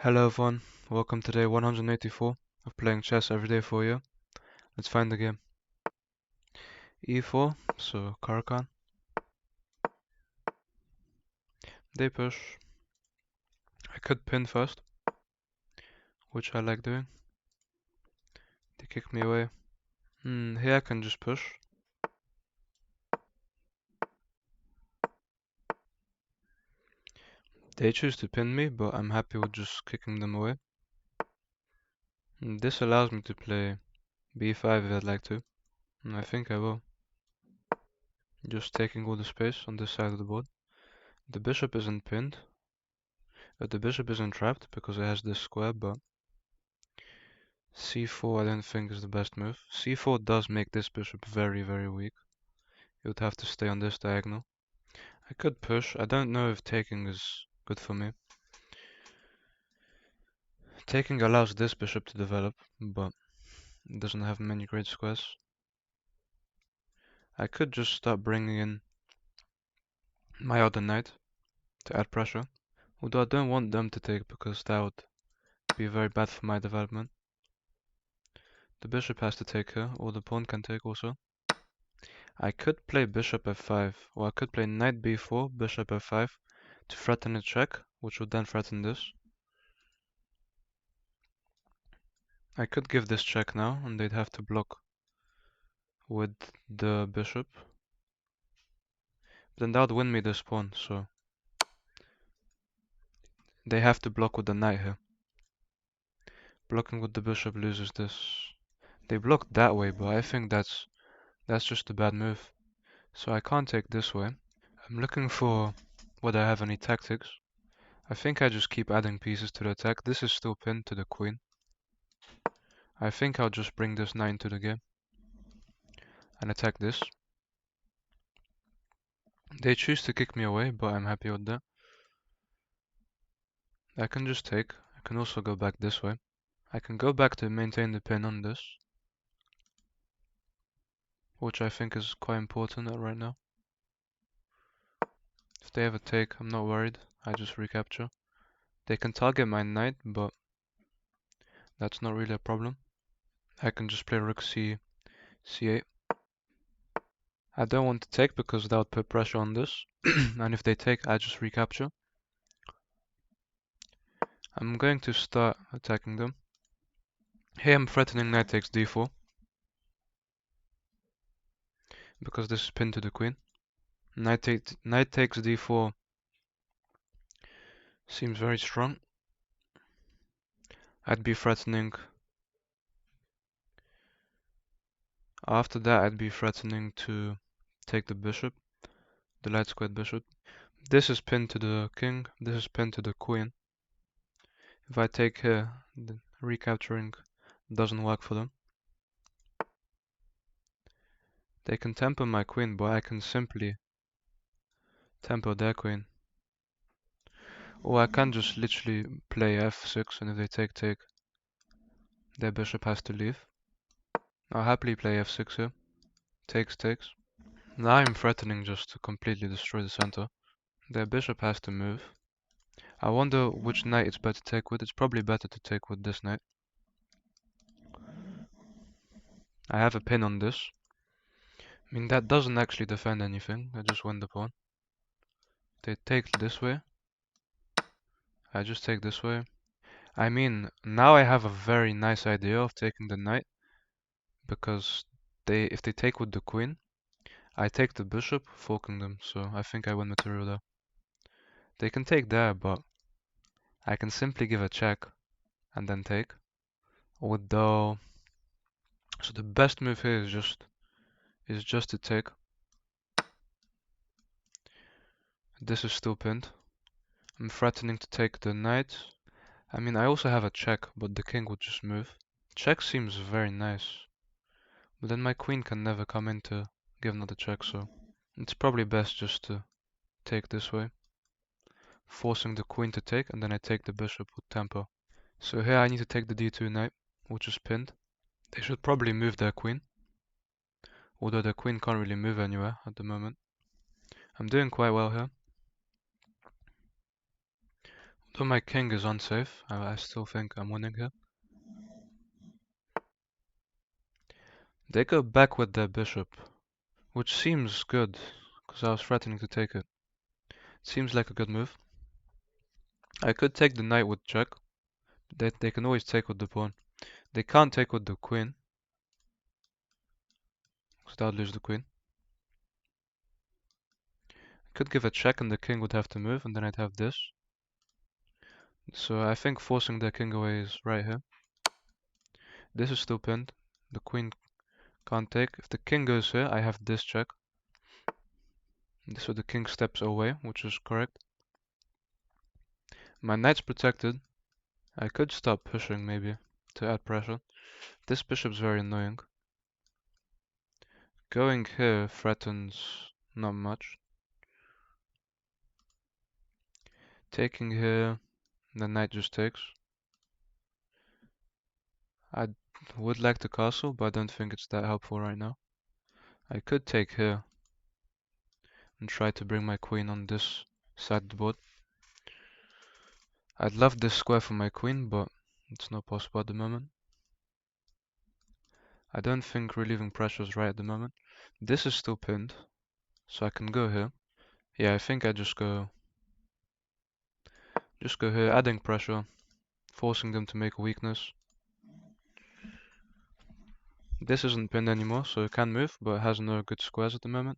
Hello everyone, welcome to day 184 of playing chess every day for you. Let's find the game. E4, so Caro-Kann. They push. I could pin first, which I like doing. They kick me away. Here I can just push. They choose to pin me, but I'm happy with just kicking them away. This allows me to play b5 if I'd like to, and I think I will. Just taking all the space on this side of the board. The bishop isn't pinned. The bishop isn't trapped because it has this square, but c4 I don't think is the best move. c4 does make this bishop very, very weak. It would have to stay on this diagonal. I could push. I don't know if taking is good for me. Taking allows this bishop to develop, but it doesn't have many great squares. I could just start bringing in my other knight to add pressure, although I don't want them to take because that would be very bad for my development. The bishop has to take here, or the pawn can take also. I could play bishop f5, or I could play knight b4, bishop f5 to threaten a check, which would then threaten this. I could give this check now, and they'd have to block with the bishop. Then that would win me this pawn, so they have to block with the knight here. Blocking with the bishop loses this. They blocked that way, but I think that's just a bad move. So I can't take this way. I'm looking for whether I have any tactics. I think I just keep adding pieces to the attack. This is still pinned to the queen. I think I'll just bring this knight into the game and attack this. They choose to kick me away, but I'm happy with that. I can just take. I can also go back this way. I can go back to maintain the pin on this, which I think is quite important right now. If they have a take, I'm not worried. I just recapture. They can target my knight, but that's not really a problem. I can just play rook c8. I don't want to take because that would put pressure on this. And if they take, I just recapture. I'm going to start attacking them. Here I'm threatening knight takes d4, because this is pinned to the queen. Knight takes d4 seems very strong. I'd be threatening. After that, I'd be threatening to take the bishop, the light squared bishop. This is pinned to the king, this is pinned to the queen. If I take here, the recapturing doesn't work for them. They can temper my queen, but I can simply temper their queen. Or I can just literally play f6, and if they take, their bishop has to leave. I'll happily play f6 here. Takes. Now I'm threatening just to completely destroy the center. Their bishop has to move. I wonder which knight it's better to take with. It's probably better to take with this knight. I have a pin on this. I mean, that doesn't actually defend anything. I just win the pawn. They take this way. I just take this way. I mean, now I have a very nice idea of taking the knight, because if they take with the queen, I take the bishop, forking them, so I think I win material there. They can take there, but I can simply give a check and then take. So the best move here is just to take. This is still pinned. I'm threatening to take the knight. I mean, I also have a check, but the king would just move. Check seems very nice, but then my queen can never come in to give another check, so it's probably best just to take this way, forcing the queen to take, and then I take the bishop with tempo. So here I need to take the d2 knight, which is pinned. They should probably move their queen, although their queen can't really move anywhere at the moment. I'm doing quite well here. Though my king is unsafe, I still think I'm winning here. They go back with their bishop, which seems good, because I was threatening to take it. Seems like a good move. I could take the knight with check. They can always take with the pawn. They can't take with the queen, because that would lose the queen. I could give a check and the king would have to move, and then I'd have this. So I think forcing the king away is right here. This is still pinned. The queen can't take. If the king goes here, I have this check. So the king steps away, which is correct. My knight's protected. I could stop pushing maybe to add pressure. This bishop's very annoying. Going here threatens not much. Taking here, the knight just takes. I would like the castle, but I don't think it's that helpful right now. I could take here and try to bring my queen on this side of the board. I'd love this square for my queen, but it's not possible at the moment. I don't think relieving pressure is right at the moment. This is still pinned, so I can go here. Yeah, I think I just go here, adding pressure, forcing them to make a weakness. This isn't pinned anymore, so it can move, but it has no good squares at the moment.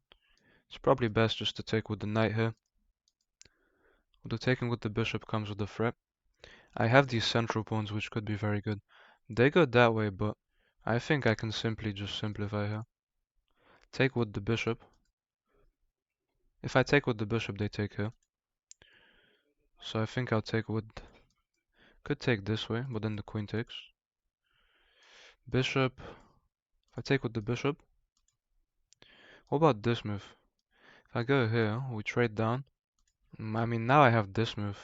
It's probably best just to take with the knight here. Although taking with the bishop comes with a threat. I have these central pawns which could be very good. They go that way, but I think I can simply just simplify here. Take with the bishop. If I take with the bishop, they take here. So I think I'll take with... Could take this way, but then the queen takes. Bishop. If I take with the bishop. What about this move? If I go here, we trade down. I mean, now I have this move.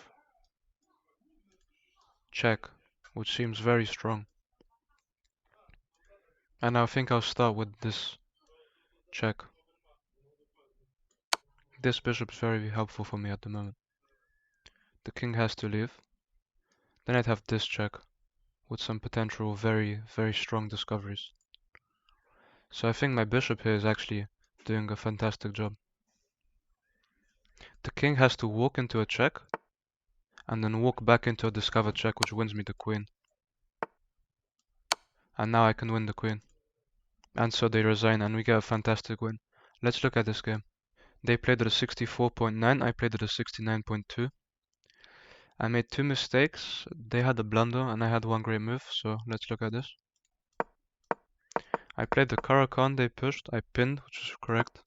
Check, which seems very strong. And I think I'll start with this check. This bishop is very helpful for me at the moment. The king has to leave. Then I'd have this check with some potential very, very strong discoveries. So I think my bishop here is actually doing a fantastic job. The king has to walk into a check and then walk back into a discovered check, which wins me the queen. And now I can win the queen. And so they resign and we get a fantastic win. Let's look at this game. They played at a 64.9, I played at a 69.2. I made 2 mistakes. They had a blunder and I had one great move, so let's look at this. I played the Caro-Kann, they pushed, I pinned, which is correct.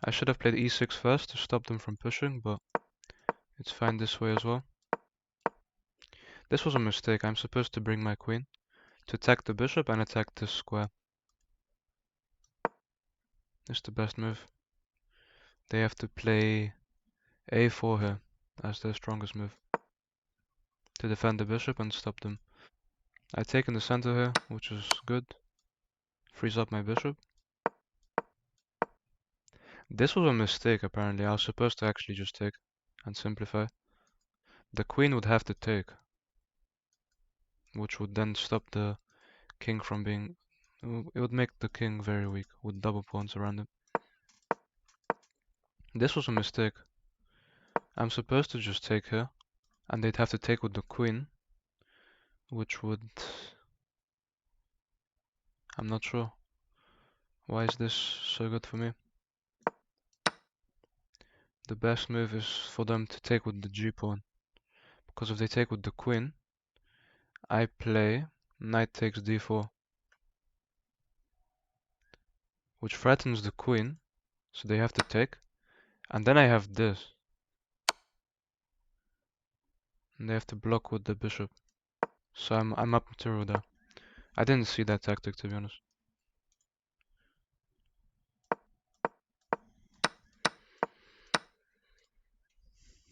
I should have played e6 first to stop them from pushing, but it's fine this way as well. This was a mistake. I'm supposed to bring my queen to attack the bishop and attack this square. It's the best move. They have to play a4 here as their strongest move to defend the bishop and stop them. I take in the center here, which is good. Frees up my bishop. This was a mistake apparently. I was supposed to actually just take and simplify. The queen would have to take, which would then stop the king from being... It would make the king very weak with double pawns around him. This was a mistake. I'm supposed to just take here, and they'd have to take with the queen, which would... I'm not sure. Why is this so good for me? The best move is for them to take with the g-pawn, because if they take with the queen, I play knight takes d4, which threatens the queen, so they have to take, and then I have this, and they have to block with the bishop. So I'm up material there. I didn't see that tactic, to be honest.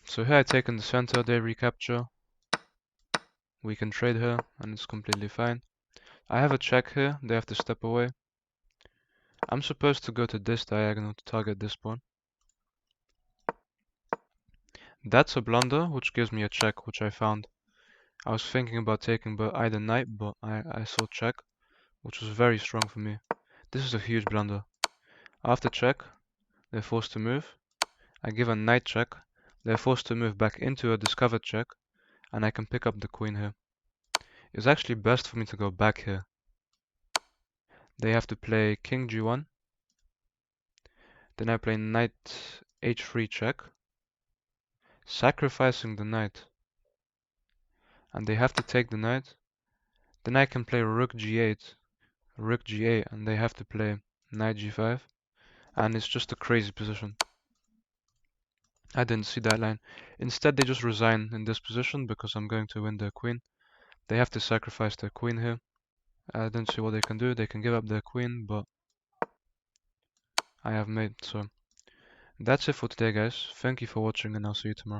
So here I take in the center, they recapture. We can trade here, and it's completely fine. I have a check here, they have to step away. I'm supposed to go to this diagonal to target this pawn. That's a blunder, which gives me a check, which I found. I was thinking about taking either knight, but I saw check, which was very strong for me. This is a huge blunder. After check, they're forced to move. I give a knight check. They're forced to move back into a discovered check, and I can pick up the queen here. It's actually best for me to go back here. They have to play king g1. Then I play knight h3 check, sacrificing the knight. And they have to take the knight. Then I can play rook g8, rook g8, and they have to play knight g5. And it's just a crazy position. I didn't see that line. Instead, they just resign in this position because I'm going to win their queen. They have to sacrifice their queen here. I don't see what they can do. They can give up their queen, but I have mate, so that's it for today, guys. Thank you for watching, and I'll see you tomorrow.